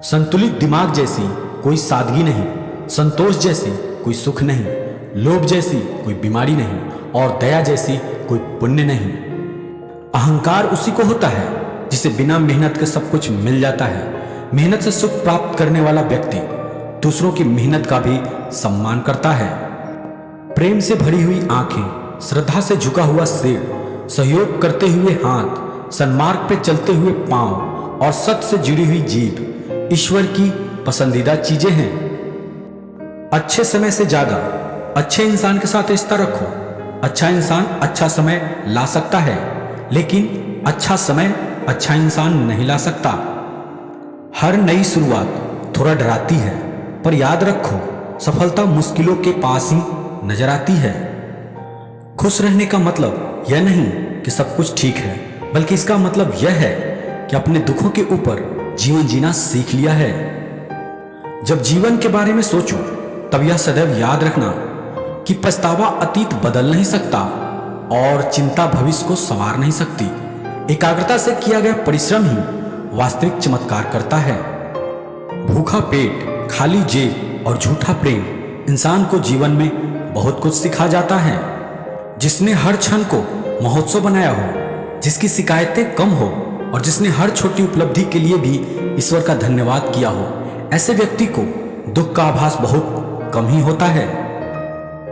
संतुलित दिमाग जैसी कोई सादगी नहीं, संतोष जैसी कोई सुख नहीं, लोभ जैसी कोई बीमारी नहीं और दया जैसी कोई पुण्य नहीं। अहंकार उसी को होता है जिसे बिना मेहनत के सब कुछ मिल जाता है। मेहनत से सुख प्राप्त करने वाला व्यक्ति दूसरों की मेहनत का भी सम्मान करता है। प्रेम से भरी हुई आंखें, श्रद्धा से झुका हुआ सिर, सहयोग करते हुए हाथ, सन्मार्ग पे चलते हुए पांव और सत्य से जुड़ी हुई जीभ ईश्वर की पसंदीदा चीजें हैं। अच्छे समय से ज्यादा अच्छे इंसान के साथ रिश्ता रखो। अच्छा इंसान अच्छा समय ला सकता है, लेकिन अच्छा समय अच्छा इंसान नहीं ला सकता। हर नई शुरुआत थोड़ा डराती है, पर याद रखो सफलता मुश्किलों के पास ही नजर आती है। खुश रहने का मतलब यह नहीं कि सब कुछ ठीक है, बल्कि इसका मतलब यह है कि अपने दुखों के ऊपर जीवन जीना सीख लिया है। जब जीवन के बारे में सोचो तब यह सदैव याद रखना कि पछतावा अतीत बदल नहीं सकता और चिंता भविष्य को संवार नहीं सकती। एकाग्रता से किया गया परिश्रम ही वास्तविक चमत्कार करता है। भूखा पेट, खाली जेब और झूठा प्रेम इंसान को जीवन में बहुत कुछ सिखा जाता है। जिसने हर क्षण को महोत्सव बनाया हो, जिसकी शिकायतें कम हो और जिसने हर छोटी उपलब्धि के लिए भी ईश्वर का धन्यवाद किया हो, ऐसे व्यक्ति को दुख का आभास बहुत कम ही होता है।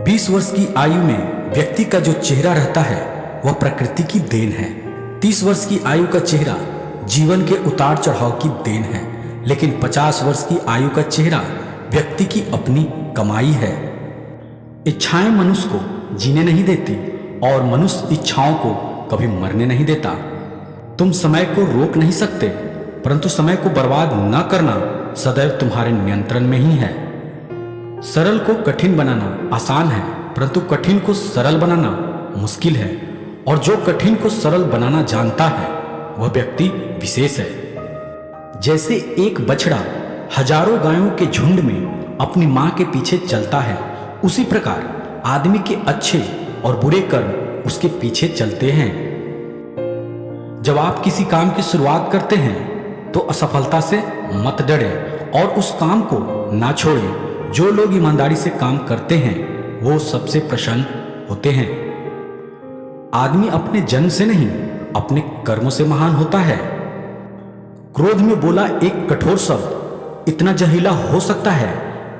20 वर्ष की आयु में व्यक्ति का जो चेहरा रहता है वह प्रकृति की देन है। 30 वर्ष की आयु का चेहरा जीवन के उतार चढ़ाव की देन है, लेकिन 50 वर्ष की आयु का चेहरा व्यक्ति की अपनी कमाई है। इच्छाएं मनुष्य को जीने नहीं देती और मनुष्य इच्छाओं को कभी मरने नहीं देता। तुम समय को रोक नहीं सकते, परंतु समय को बर्बाद न करना सदैव तुम्हारे नियंत्रण में ही है। सरल को कठिन बनाना आसान है, परंतु कठिन को सरल बनाना मुश्किल है, और जो कठिन को सरल बनाना जानता है वह व्यक्ति विशेष है। जैसे एक बछड़ा हजारों गायों के झुंड में अपनी मां के पीछे चलता है, उसी प्रकार आदमी के अच्छे और बुरे कर्म उसके पीछे चलते हैं। जब आप किसी काम की शुरुआत करते हैं तो असफलता से मत डरे और उस काम को ना छोड़ें। जो लोग ईमानदारी से काम करते हैं वो सबसे प्रसन्न होते हैं। आदमी अपने जन्म से नहीं, अपने कर्मों से महान होता है। क्रोध में बोला एक कठोर शब्द इतना जहरीला हो सकता है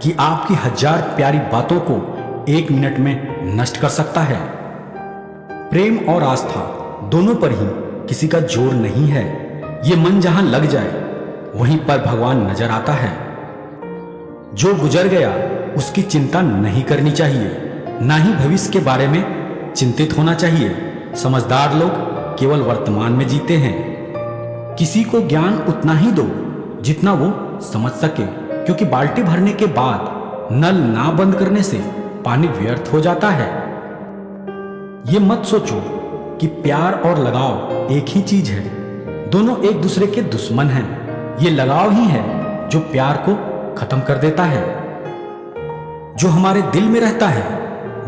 कि आपकी 1000 प्यारी बातों को 1 मिनट में नष्ट कर सकता है। प्रेम और आस्था दोनों पर ही किसी का जोर नहीं है। ये मन जहां लग जाए वहीं पर भगवान नजर आता है। जो गुजर गया उसकी चिंता नहीं करनी चाहिए, ना ही भविष्य के बारे में चिंतित होना चाहिए। समझदार लोग केवल वर्तमान में जीते हैं। किसी को ज्ञान उतना ही दो जितना वो समझ सके, क्योंकि बाल्टी भरने के बाद नल ना बंद करने से पानी व्यर्थ हो जाता है। ये मत सोचो कि प्यार और लगाव एक ही चीज है, दोनों एक दूसरे के दुश्मन हैं। ये लगाव ही है जो प्यार को खत्म कर देता है। जो हमारे दिल में रहता है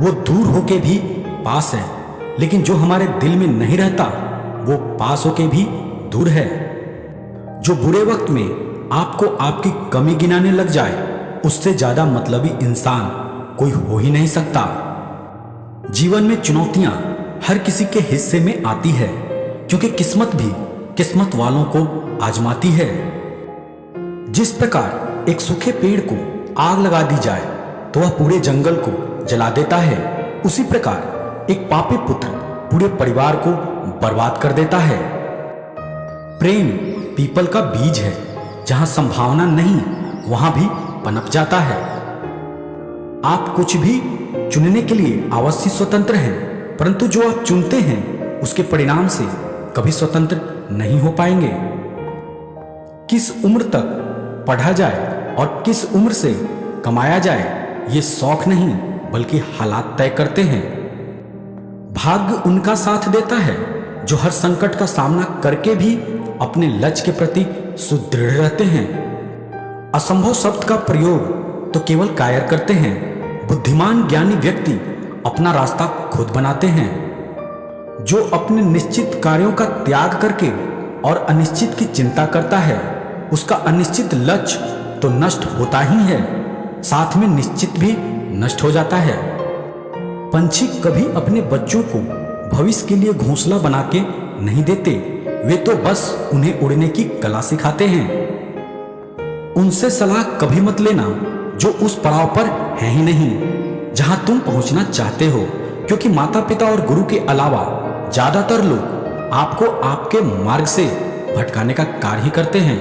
वो दूर होके भी पास है, लेकिन जो हमारे दिल में नहीं रहता वो पास होके भी दूर है। जो बुरे वक्त में आपको आपकी कमी गिनाने लग जाए, उससे ज्यादा मतलबी इंसान कोई हो ही नहीं सकता। जीवन में चुनौतियां हर किसी के हिस्से में आती है, क्योंकि किस्मत भी किस्मत वालों को आजमाती है। जिस प्रकार एक सूखे पेड़ को आग लगा दी जाए तो वह पूरे जंगल को जला देता है, उसी प्रकार एक पापी पुत्र पूरे परिवार को बर्बाद कर देता है। प्रेम पीपल का बीज है, जहां संभावना नहीं वहां भी पनप जाता है। आप कुछ भी चुनने के लिए अवश्य स्वतंत्र हैं, परंतु जो आप चुनते हैं उसके परिणाम से कभी स्वतंत्र नहीं हो पाएंगे। किस उम्र तक पढ़ा जाए और किस उम्र से कमाया जाए ये शौक नहीं बल्कि हालात तय करते हैं। भाग्य उनका साथ देता है जो हर संकट का सामना करके भी अपने लक्ष्य के प्रति सुदृढ़ रहते हैं। असंभव शब्द का प्रयोग तो केवल कायर करते हैं। बुद्धिमान ज्ञानी व्यक्ति अपना रास्ता खुद बनाते हैं। जो अपने निश्चित कार्यों का त्याग करके और अनिश्चित की चिंता करता है उसका अनिश्चित लक्ष्य तो नष्ट होता ही है, साथ में निश्चित भी नष्ट हो जाता है। पंछी कभी अपने बच्चों को भविष्य के लिए घोंसला बना के नहीं देते, वे तो बस उन्हें उड़ने की कला सिखाते हैं। उनसे सलाह कभी मत लेना जो उस पड़ाव पर है ही नहीं जहां तुम पहुंचना चाहते हो, क्योंकि माता पिता और गुरु के अलावा ज्यादातर लोग आपको आपके मार्ग से भटकाने का कार्य ही करते हैं।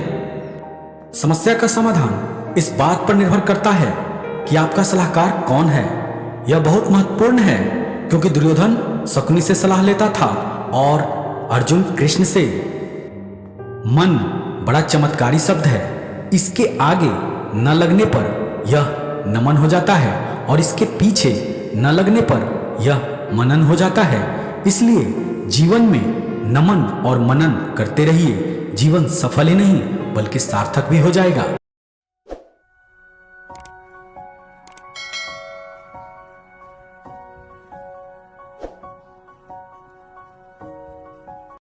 समस्या का समाधान इस बात पर निर्भर करता है कि आपका सलाहकार कौन है। यह बहुत महत्वपूर्ण है, क्योंकि दुर्योधन शकुनी से सलाह लेता था और अर्जुन कृष्ण से। मन बड़ा चमत्कारी शब्द है, इसके आगे न लगने पर यह नमन हो जाता है और इसके पीछे न लगने पर यह मनन हो जाता है। इसलिए जीवन में नमन और मनन करते रहिए, जीवन सफल ही नहीं बल्कि सार्थक भी हो जाएगा।